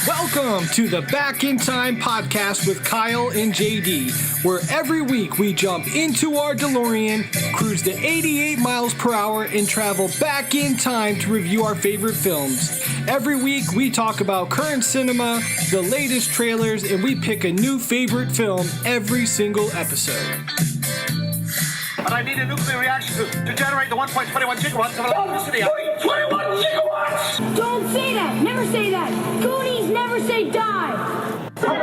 Welcome to the Back in Time podcast with Kyle and JD, where every week we jump into our DeLorean, cruise to 88 miles per hour, and travel back in time to review our favorite films. Every week we talk about current cinema, the latest trailers, and we pick a new favorite film every single episode. But I need a nuclear reaction to generate the 1.21 gigawatts of electricity. 1.21 gigawatts! Don't say that! Never say that! Goonies never say die! We're the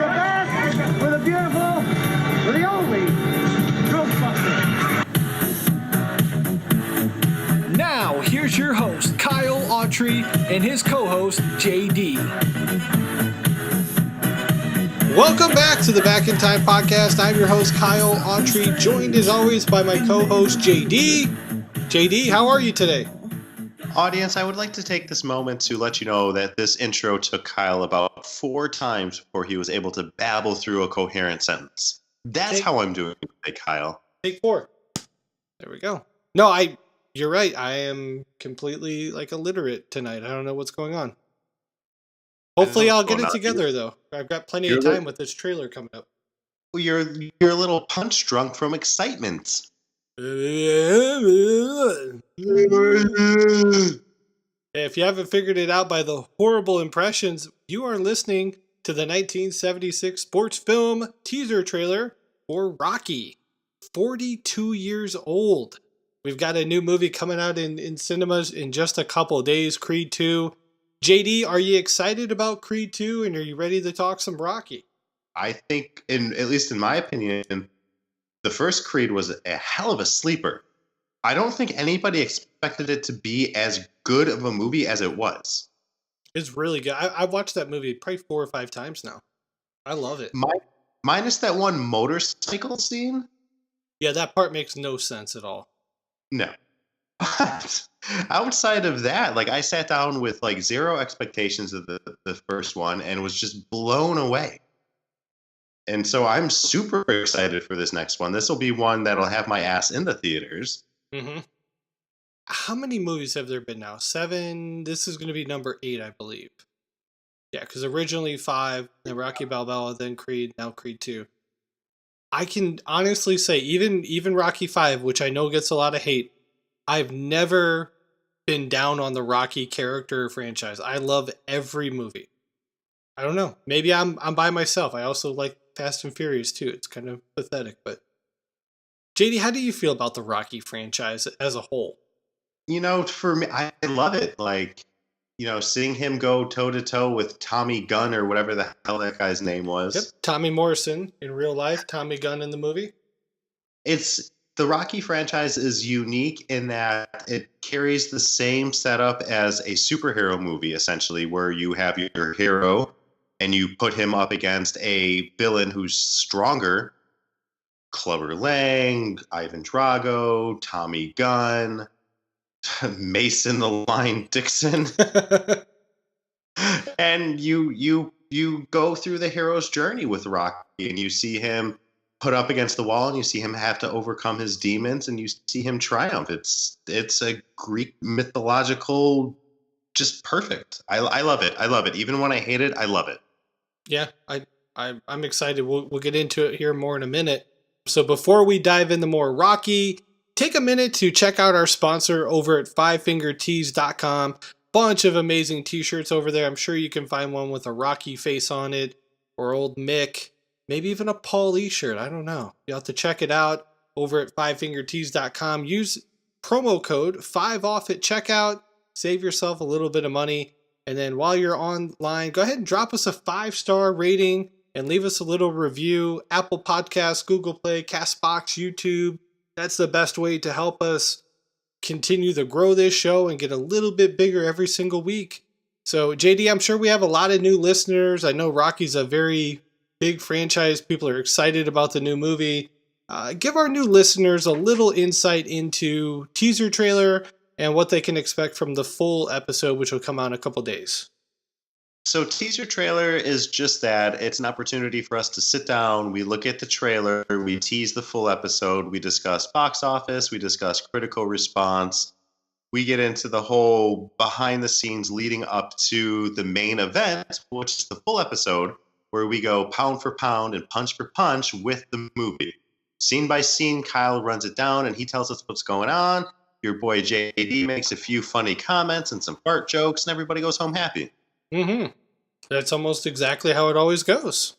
best, we're the beautiful, we're the only Ghostbusters. Now, here's your host, Kyle Autry, and his co-host, JD. Welcome back to the Back in Time podcast. I'm your host, Kyle Autry, joined as always by my co-host, JD. JD, how are you today? Audience, I would like to take this moment to let you know that this intro took Kyle about 4 times before he was able to babble through a coherent sentence. That's how I'm doing today, Kyle. Take 4. There we go. No, you're right. I am completely illiterate tonight. I don't know what's going on. Hopefully I'll get it together, though. I've got plenty of time with this trailer coming up. You're a little punch drunk from excitement. If you haven't figured it out by the horrible impressions, you are listening to the 1976 sports film teaser trailer for Rocky. 42 years old. We've got a new movie coming out in cinemas in just a couple of days, Creed 2. JD, are you excited about Creed 2 and are you ready to talk some Rocky? I think, at least in my opinion, the first Creed was a hell of a sleeper. I don't think anybody expected it to be as good of a movie as it was. It's really good. I've watched that movie probably 4 or 5 times now. I love it. Minus that one motorcycle scene? Yeah, that part makes no sense at all. No. But outside of that, I sat down with zero expectations of the first one and was just blown away. And so I'm super excited for this next one. This will be one that'll have my ass in the theaters. Mm-hmm. How many movies have there been now? 7. This is going to be number 8, I believe. Yeah, because originally 5, then Rocky Balboa, then Creed, now Creed 2. I can honestly say, even Rocky 5, which I know gets a lot of hate, I've never been down on the Rocky character or franchise. I love every movie. I don't know. Maybe I'm by myself. I also like Fast and Furious too. It's kind of pathetic, but JD, how do you feel about the Rocky franchise as a whole? For me, I love it. Seeing him go toe to toe with Tommy Gunn or whatever the hell that guy's name was. Yep, Tommy Morrison in real life, Tommy Gunn in the movie. The Rocky franchise is unique in that it carries the same setup as a superhero movie, essentially, where you have your hero and you put him up against a villain who's stronger. Clubber Lang, Ivan Drago, Tommy Gunn, Mason the Line Dixon. And you go through the hero's journey with Rocky and you see him put up against the wall and you see him have to overcome his demons and you see him triumph. It's a Greek mythological, just perfect. I love it. I love it. Even when I hate it, I love it. Yeah, I'm excited. We'll get into it here more in a minute. So before we dive into more Rocky, take a minute to check out our sponsor over at fivefingertees.com. Bunch of amazing t-shirts over there. I'm sure you can find one with a Rocky face on it or old Mick. Maybe even a Paul Lee shirt. I don't know. You'll have to check it out over at fivefingertees.com. Use promo code 5OFF at checkout. Save yourself a little bit of money. And then while you're online, go ahead and drop us a 5-star rating and leave us a little review. Apple Podcasts, Google Play, CastBox, YouTube. That's the best way to help us continue to grow this show and get a little bit bigger every single week. So, JD, I'm sure we have a lot of new listeners. I know Rocky's a very big franchise. People are excited about the new movie. Give our new listeners a little insight into teaser trailer and what they can expect from the full episode, which will come out in a couple days. So teaser trailer is just that. It's an opportunity for us to sit down. We look at the trailer. We tease the full episode. We discuss box office. We discuss critical response. we get into the whole behind the scenes leading up to the main event, which is the full episode, where we go pound for pound and punch for punch with the movie. Scene by scene, Kyle runs it down and he tells us what's going on. Your boy JD makes a few funny comments and some fart jokes, and everybody goes home happy. Mm-hmm. That's almost exactly how it always goes.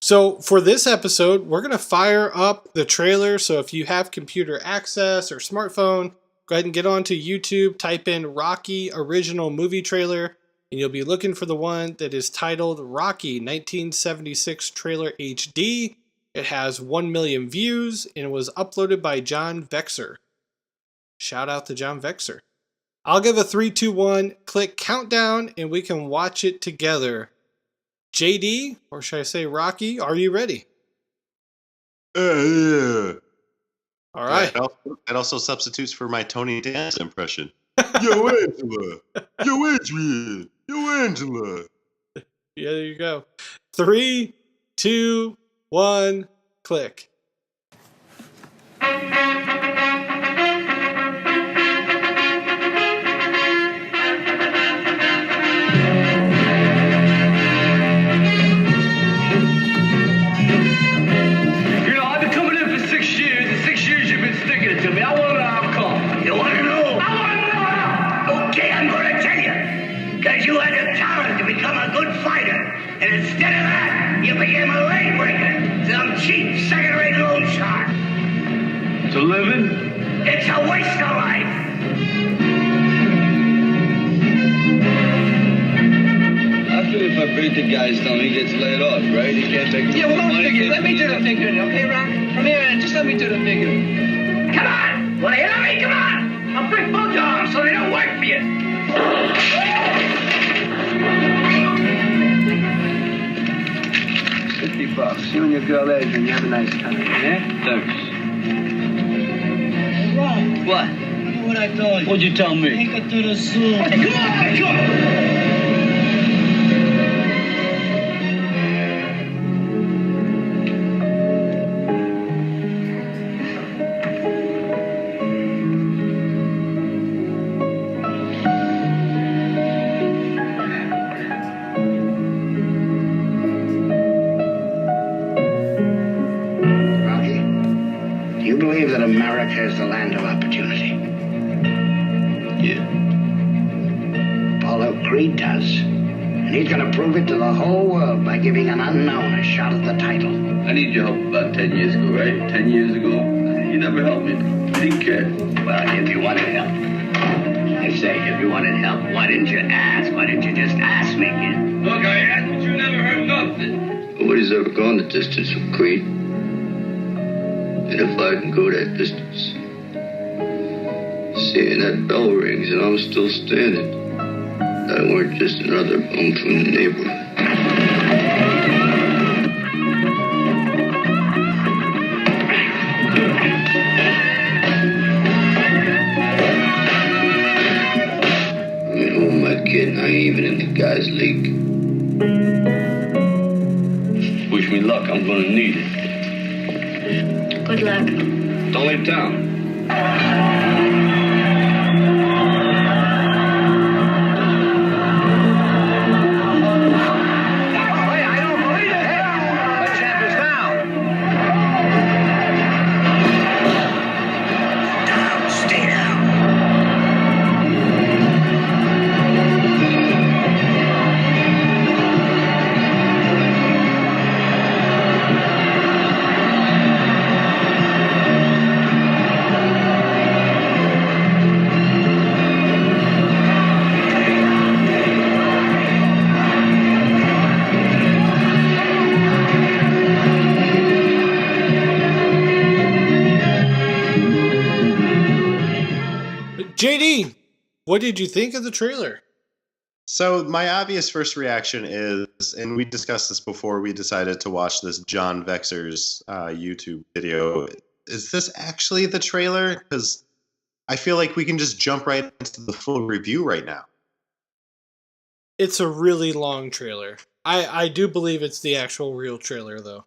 So for this episode, we're going to fire up the trailer. So if you have computer access or smartphone, go ahead and get onto YouTube, type in Rocky Original Movie Trailer, and you'll be looking for the one that is titled Rocky 1976 Trailer HD. It has 1 million views and it was uploaded by John Vexer. Shout out to John Vexer. I'll give a 3, 2, 1, click countdown, and we can watch it together. JD, or should I say Rocky, are you ready? Yeah. All right. That also substitutes for my Tony Danza impression. Yo, Angela. Yo, Adrian. Yo, Angela. Yeah, there you go. 3, 2, 1, click. You know, I've been coming in for 6 years, and 6 years you've been sticking it to me. I want to know how come. You want to know? I want to know how. Okay, I'm going to tell you. Because you had the talent to become a good fighter. And instead of that, you became a leg breaker. Some cheap, second-rate loan shark. It's a living? It's a waste of life. After if I break the guy's down, he gets laid off, right? He can't take Yeah, well, don't figure. Let me do the figuring, okay, Ron? From here on, just let me do the figuring. Come on. Want to hear me? Come on. I'll break both your arms so they don't work for you. $50. You and your girl Adrian, you have a nice time, yeah? Thanks. Ron, What? remember what I told you? What'd you tell me? Take her to the zoo. Come on, come on. Rocky, do you believe that America is the land of opportunity? Yeah. Apollo Creed does. And he's going to prove it to the whole world by giving an unknown a shot at the title. I need your help about 10 years ago, right? 10 years ago. You never helped me. I didn't care. Well, if you wanted help. I say, if you wanted help, why didn't you ask? Why didn't you just ask me, kid? Look, I asked, but you never heard nothing. Nobody's ever gone the distance with Creed. And if I can go that distance, seeing that bell rings and I'm still standing, I weren't just another bum from the neighborhood. I mean, who am I kidding? I ain't even in the guys' league. Wish me luck. I'm gonna need it. Good luck. Don't leave town. I don't believe it. The champ is down. Down, stay down. JD, what did you think of the trailer? So my obvious first reaction is, and we discussed this before we decided to watch this John Vexer's YouTube video, is this actually the trailer? Because I feel like we can just jump right into the full review right now. It's a really long trailer. I do believe it's the actual real trailer, though.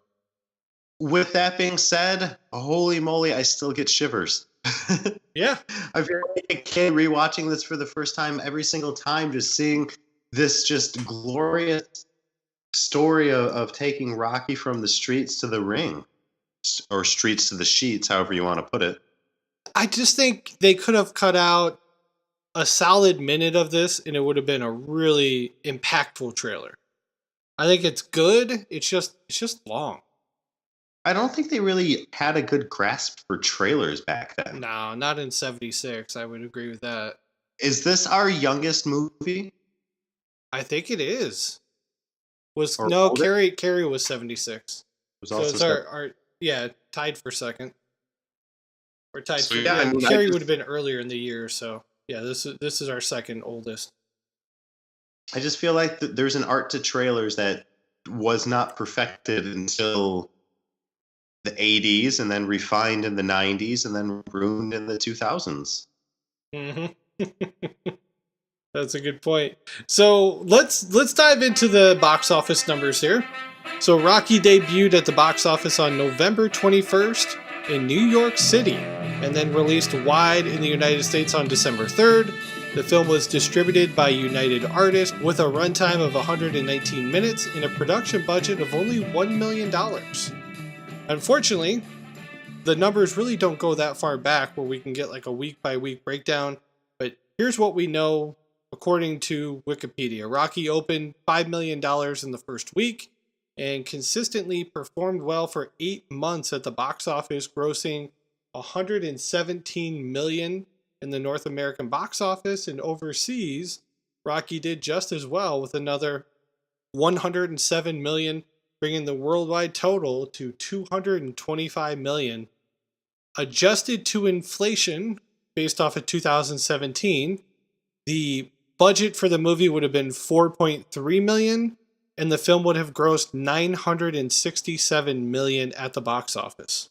With that being said, holy moly, I still get shivers. Yeah. I feel like a kid rewatching this for the first time every single time, just seeing this just glorious story of taking Rocky from the streets to the ring, or streets to the sheets, however you want to put it. I just think they could have cut out a solid minute of this and it would have been a really impactful trailer. I think it's good. It's just long. I don't think they really had a good grasp for trailers back then. No, not in 76. I would agree with that. Is this our youngest movie? I think it is. Or older? Carrie was 76. Was So also it's our tied for second. Or tied So, for yeah, I mean, Carrie would have been earlier in the year, so yeah, this is our second oldest. I just feel like there's an art to trailers that was not perfected until the 80s, and then refined in the 90s, and then ruined in the 2000s. Mm-hmm. That's a good point. So let's dive into the box office numbers here. So Rocky debuted at the box office on November 21st in New York City, and then released wide in the United States on December 3rd. The film was distributed by United Artists with a runtime of 119 minutes and a production budget of only $1 million. Unfortunately, the numbers really don't go that far back where we can get like a week-by-week breakdown, but here's what we know according to Wikipedia. Rocky opened $5 million in the first week and consistently performed well for 8 months at the box office, grossing $117 million in the North American box office, and overseas, Rocky did just as well with another $107 million, bringing the worldwide total to $225 million. Adjusted to inflation, based off of 2017, the budget for the movie would have been $4.3 million, and the film would have grossed $967 million at the box office,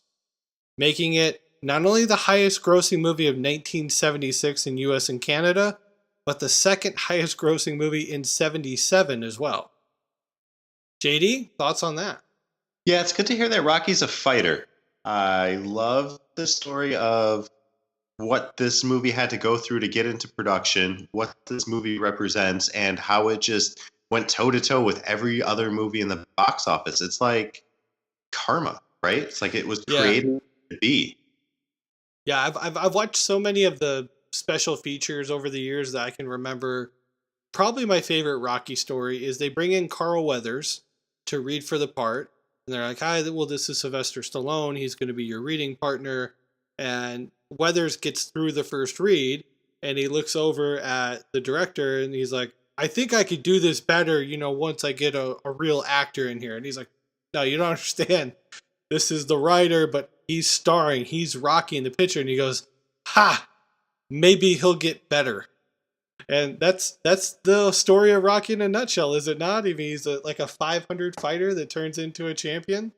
making it not only the highest grossing movie of 1976 in US and Canada, but the second highest grossing movie in 77 as well. JD, thoughts on that? Yeah, it's good to hear that Rocky's a fighter. I love the story of what this movie had to go through to get into production, what this movie represents, and how it just went toe-to-toe with every other movie in the box office. It's like karma, right? It's like it was created to be. Yeah, I've watched so many of the special features over the years that I can remember. Probably my favorite Rocky story is they bring in Carl Weathers to read for the part. And they're like, hi, well, this is Sylvester Stallone. He's going to be your reading partner. And Weathers gets through the first read, and he looks over at the director, and he's like, I think I could do this better, once I get a real actor in here. And he's like, no, you don't understand. This is the writer, but he's starring. He's Rocky in the picture. And he goes, ha, maybe he'll get better. And that's the story of Rocky in a nutshell, is it not? I mean, he's like a 500 fighter that turns into a champion.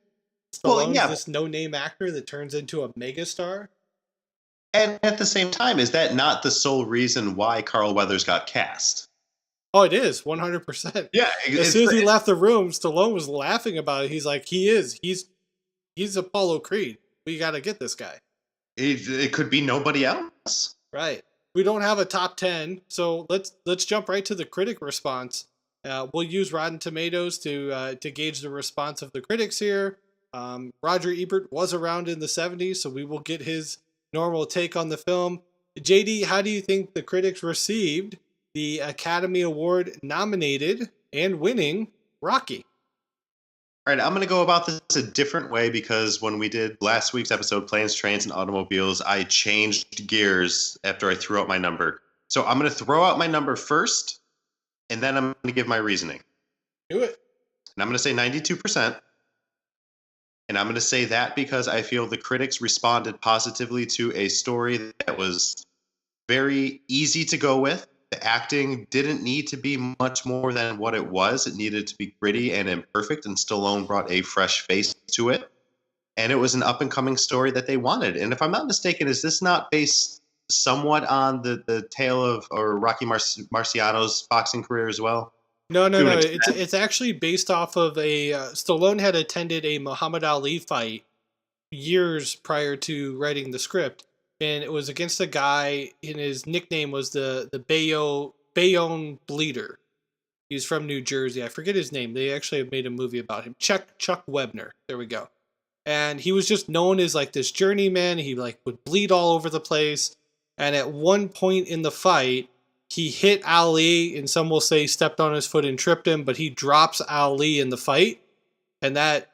Stallone's this no-name actor that turns into a megastar. And at the same time, is that not the sole reason why Carl Weathers got cast? Oh, it is, 100%. Yeah. As soon as he left the room, Stallone was laughing about it. He's like, he's Apollo Creed. We got to get this guy. It could be nobody else. Right. We don't have a top 10, so let's jump right to the critic response. We'll use Rotten Tomatoes to gauge the response of the critics here. Roger Ebert was around in the 70s, so we will get his normal take on the film. JD, how do you think the critics received the Academy Award nominated and winning Rocky? All right, I'm going to go about this a different way, because when we did last week's episode, Planes, Trains, and Automobiles, I changed gears after I threw out my number. So I'm going to throw out my number first, and then I'm going to give my reasoning. Do it. And I'm going to say 92%. And I'm going to say that because I feel the critics responded positively to a story that was very easy to go with. The acting didn't need to be much more than what it was. It needed to be gritty and imperfect, and Stallone brought a fresh face to it. And it was an up-and-coming story that they wanted. And if I'm not mistaken, is this not based somewhat on the tale of Rocky Marciano's boxing career as well? No. It's actually based off of Stallone had attended a Muhammad Ali fight years prior to writing the script. and it was against a guy, and his nickname was the Bayonne Bleeder. He's from New Jersey. I forget his name. They actually have made a movie about him. Chuck Webner. There we go. And he was just known as like this journeyman. He like would bleed all over the place. And at one point in the fight, he hit Ali, and some will say he stepped on his foot and tripped him, but he drops Ali in the fight. And that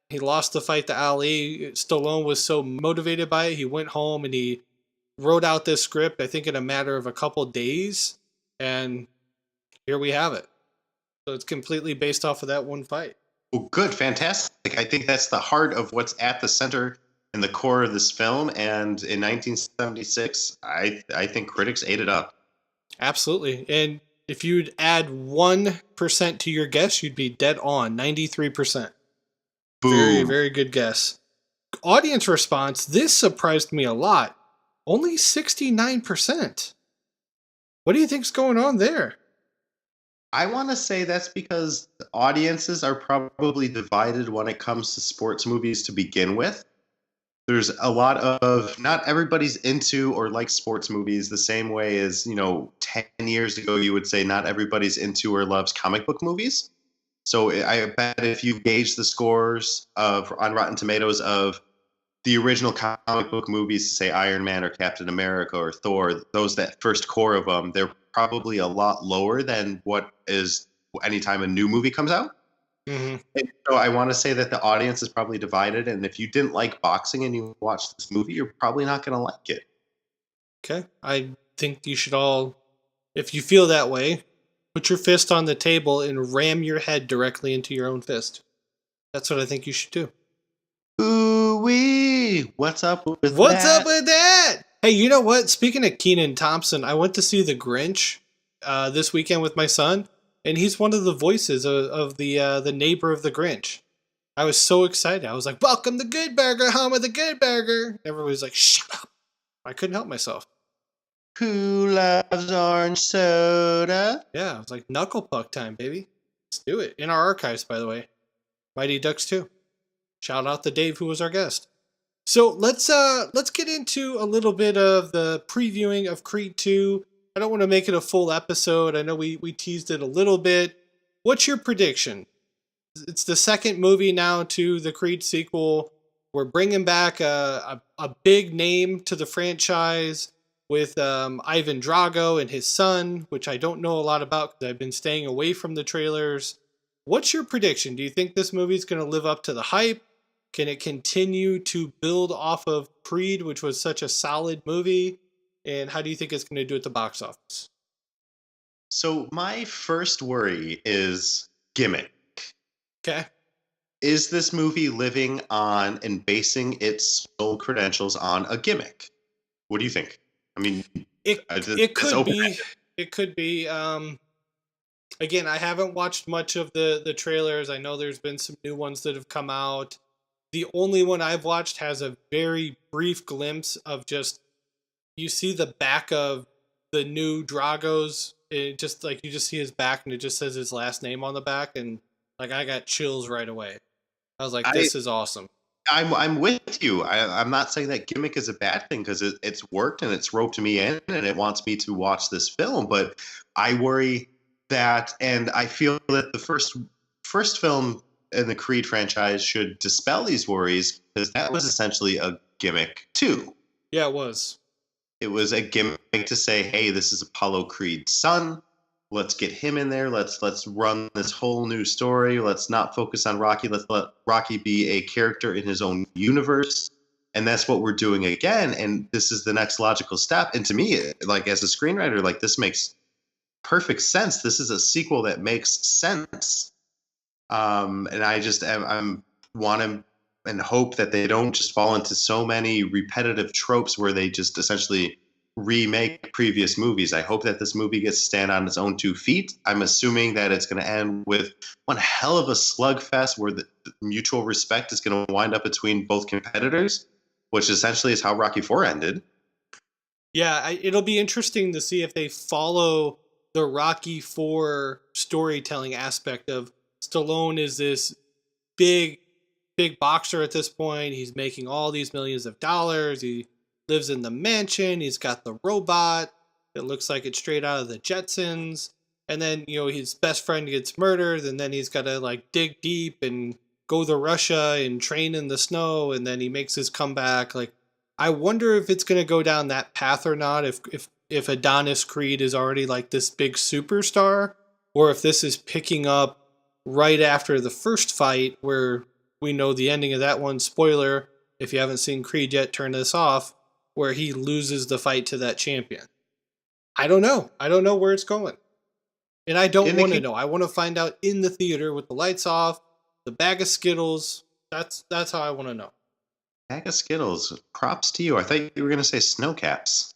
he lost the fight to Ali. Stallone was so motivated by it, he went home and he wrote out this script, I think in a matter of a couple days. And here we have it. So it's completely based off of that one fight. Well, good, fantastic. I think that's the heart of what's at the center and the core of this film. And in 1976, I think critics ate it up. Absolutely. And if you'd add 1% to your guess, you'd be dead on. 93%. Boom. Very, very good guess. Audience response, this surprised me a lot. Only 69%. What do you think's going on there? I want to say that's because audiences are probably divided when it comes to sports movies to begin with. There's a lot of, not everybody's into or likes sports movies the same way as, 10 years ago you would say not everybody's into or loves comic book movies. So I bet if you gauge the scores on Rotten Tomatoes of the original comic book movies, say Iron Man or Captain America or Thor, that first core of them, they're probably a lot lower than what is anytime a new movie comes out. Mm-hmm. And so I want to say that the audience is probably divided, and if you didn't like boxing and you watched this movie, you're probably not going to like it. Okay. I think you should all, if you feel that way, put your fist on the table and ram your head directly into your own fist. That's what I think you should do. Ooh-wee! What's up with that? What's up with that? Hey, you know what? Speaking of Kenan Thompson, I went to see The Grinch this weekend with my son, and he's one of the voices of the neighbor of the Grinch. I was so excited. I was like, "Welcome to Good Burger, home of the Good Burger." Everybody's like, "Shut up!" I couldn't help myself. Who loves orange soda? Yeah, it was like knuckle puck time, baby. Let's do it. In our archives, by the way. Mighty Ducks 2. Shout out to Dave, who was our guest. So let's get into a little bit of the previewing of Creed 2. I don't want to make it a full episode. I know we teased it a little bit. What's your prediction? It's the second movie now to the Creed sequel. We're bringing back a big name to the franchise with Ivan Drago and his son, which I don't know a lot about because I've been staying away from the trailers. What's your prediction? Do you think this movie's going to live up to the hype? Can it continue to build off of Creed, which was such a solid movie? And how do you think it's going to do at the box office? So my first worry is gimmick. Okay. Is this movie living on and basing its sole credentials on a gimmick? What do you think? I mean, it could be. It could be. Again, I haven't watched much of the trailers. I know there's been some new ones that have come out. The only one I've watched has a very brief glimpse of just, you see the back of the new Dragos. It just like, you just see his back and it just says his last name on the back. And like, I got chills right away. I was like, this is awesome. I'm with you. I'm not saying that gimmick is a bad thing because it's worked and it's roped me in and it wants me to watch this film. But I worry that, and I feel that the first film in the Creed franchise should dispel these worries because that was essentially a gimmick too. Yeah, it was. It was a gimmick to say, hey, this is Apollo Creed's son. Let's get him in there. Let's run this whole new story. Let's not focus on Rocky. Let's let Rocky be a character in his own universe. And that's what we're doing again. And this is the next logical step. And to me, like as a screenwriter, like this makes perfect sense. This is a sequel that makes sense. And I just I'm want to and hope that they don't just fall into so many repetitive tropes where they just essentially remake previous movies. I hope that this movie gets to stand on its own 2 feet. I'm assuming that it's going to end with one hell of a slugfest where the mutual respect is going to wind up between both competitors, which essentially is how Rocky IV ended. Yeah, it'll be interesting to see if they follow the Rocky IV storytelling aspect of Stallone is this big boxer at this point. He's making all these millions of dollars. He lives in the mansion. He's got the robot. It looks like it's straight out of the Jetsons. And then, his best friend gets murdered, and then he's got to like dig deep and go to Russia and train in the snow, and then he makes his comeback. Like, I wonder if it's going to go down that path or not, if Adonis Creed is already like this big superstar, or if this is picking up right after the first fight where we know the ending of that one. Spoiler, if you haven't seen Creed yet, turn this off, where he loses the fight to that champion. I don't know. I don't know where it's going. And I don't want to know. I want to find out in the theater with the lights off, the bag of Skittles. That's how I want to know. Bag of Skittles. Props to you. I thought you were going to say snow caps.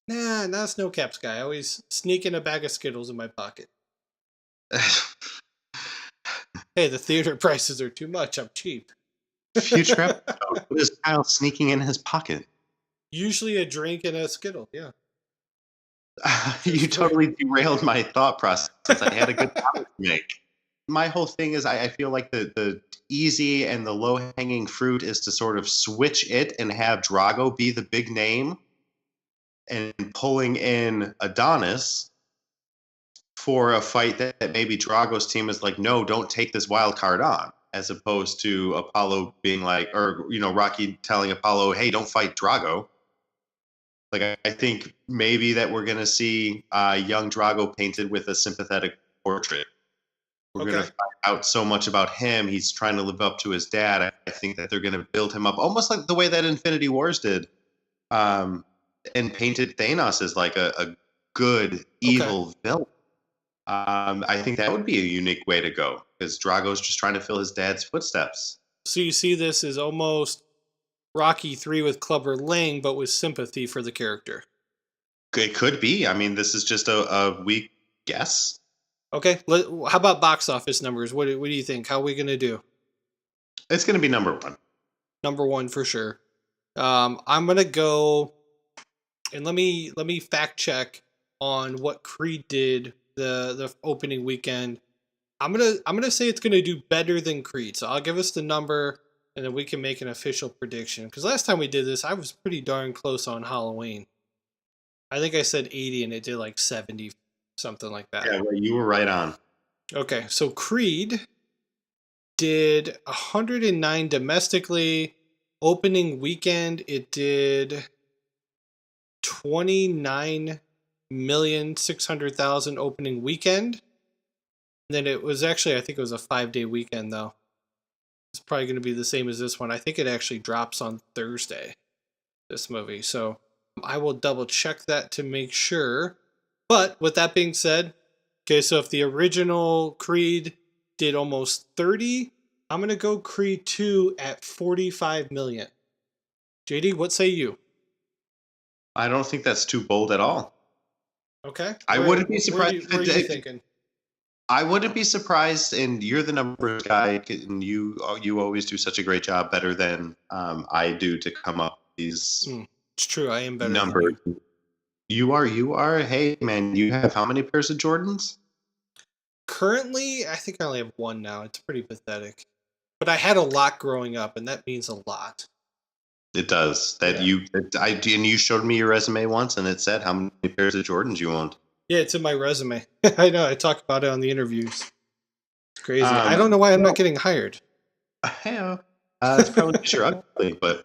Nah, not a snow caps guy. I always sneak in a bag of Skittles in my pocket. Hey, the theater prices are too much. I'm cheap. Future episode. What is Kyle sneaking in his pocket? Usually a drink and a Skittle, yeah. You totally derailed my thought process. I had a good comment to make. My whole thing is I feel like the easy and the low-hanging fruit is to sort of switch it and have Drago be the big name and pulling in Adonis for a fight that maybe Drago's team is like, no, don't take this wild card on, as opposed to Apollo being like, or, Rocky telling Apollo, hey, don't fight Drago. Like, I think maybe that we're going to see young Drago painted with a sympathetic portrait. We're going to find out so much about him. He's trying to live up to his dad. I think that they're going to build him up almost like the way that Infinity Wars did, and painted Thanos as like a good, evil villain. I think that would be a unique way to go, because Drago's just trying to fill his dad's footsteps. So you see this as almost Rocky 3 with Clubber Lang, but with sympathy for the character. It could be. I mean, this is just a weak guess. Okay, how about box office numbers? What do you think? How are we going to do? It's going to be number one. Number one for sure. I'm going to go, and let me fact check on what Creed did the opening weekend. I'm gonna say it's going to do better than Creed. So I'll give us the number, and then we can make an official prediction. Because last time we did this, I was pretty darn close on Halloween. I think I said 80, and it did like 70, something like that. Yeah, well, you were right on. Okay, so Creed did 109 domestically. Opening weekend, it did 29,600,000 opening weekend. And then it was actually, I think it was a 5-day weekend though. It's probably going to be the same as this one. I think it actually drops on Thursday, this movie. So I will double check that to make sure. But with that being said, okay, so if the original Creed did almost 30, I'm going to go Creed 2 at 45 million. JD, what say you? I don't think that's too bold at all. Okay. I wouldn't be surprised. Where are you thinking? I wouldn't be surprised, and you're the numbers guy, and you always do such a great job, better than I do, to come up with these it's true, I am better numbers. than you are. Hey, man, you have how many pairs of Jordans? Currently, I think I only have one now. It's pretty pathetic. But I had a lot growing up, and that means a lot. It does. And you showed me your resume once, and it said how many pairs of Jordans you owned. Yeah, it's in my resume. I know. I talk about it on the interviews. It's crazy. I don't know why I'm not getting hired. Yeah, it's probably because you're ugly, but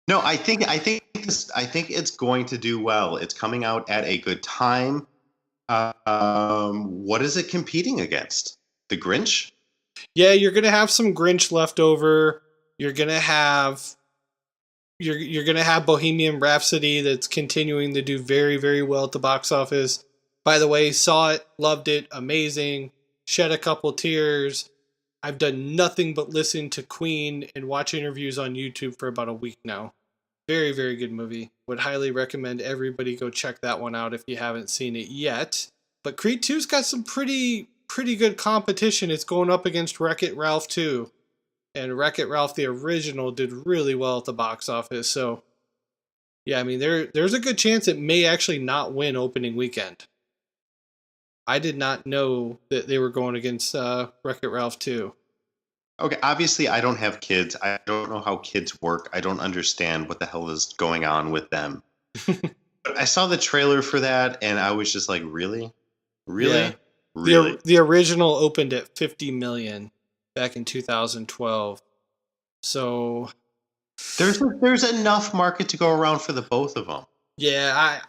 no, I think it's going to do well. It's coming out at a good time. What is it competing against? The Grinch? Yeah, you're gonna have some Grinch left over. You're gonna have Bohemian Rhapsody that's continuing to do very, very well at the box office. By the way, saw it, loved it, amazing, shed a couple tears. I've done nothing but listen to Queen and watch interviews on YouTube for about a week now. Very, very good movie. Would highly recommend everybody go check that one out if you haven't seen it yet. But Creed 2's got some pretty good competition. It's going up against Wreck-It Ralph 2. And Wreck-It Ralph, the original, did really well at the box office. So, yeah, I mean, there's a good chance it may actually not win opening weekend. I did not know that they were going against Wreck-It Ralph 2. Okay, obviously I don't have kids. I don't know how kids work. I don't understand what the hell is going on with them. But I saw the trailer for that and I was just like, really? Really? Yeah. Really? The original opened at 50 million back in 2012. So There's enough market to go around for the both of them. yeah,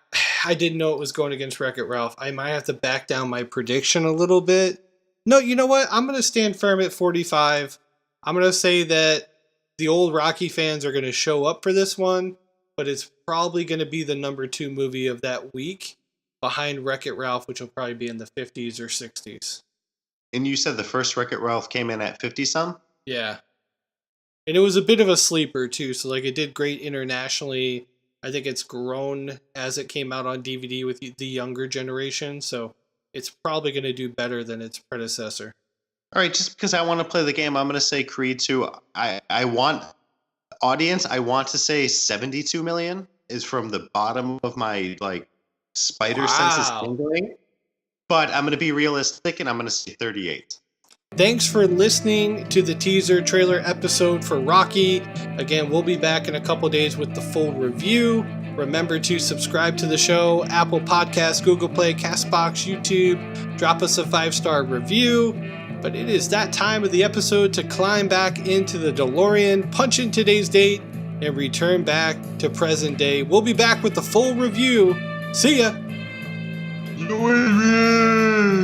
I didn't know it was going against Wreck-It Ralph. I might have to back down my prediction a little bit. No, you know what? I'm going to stand firm at 45. I'm going to say that the old Rocky fans are going to show up for this one, but it's probably going to be the number 2 movie of that week behind Wreck-It Ralph, which will probably be in the 50s or 60s. And you said the first Wreck-It Ralph came in at 50-some? Yeah. And it was a bit of a sleeper, too. So, like, it did great internationally. I think it's grown as it came out on DVD with the younger generation. So, it's probably going to do better than its predecessor. All right, just because I want to play the game, I'm going to say Creed 2. I want to say 72 million is from the bottom of my, like, spider senses tingling. But I'm going to be realistic, and I'm going to say 38. Thanks for listening to the teaser trailer episode for Rocky. Again, we'll be back in a couple days with the full review. Remember to subscribe to the show, Apple Podcasts, Google Play, CastBox, YouTube. Drop us a 5-star review. But it is that time of the episode to climb back into the DeLorean, punch in today's date, and return back to present day. We'll be back with the full review. See ya! Adrian!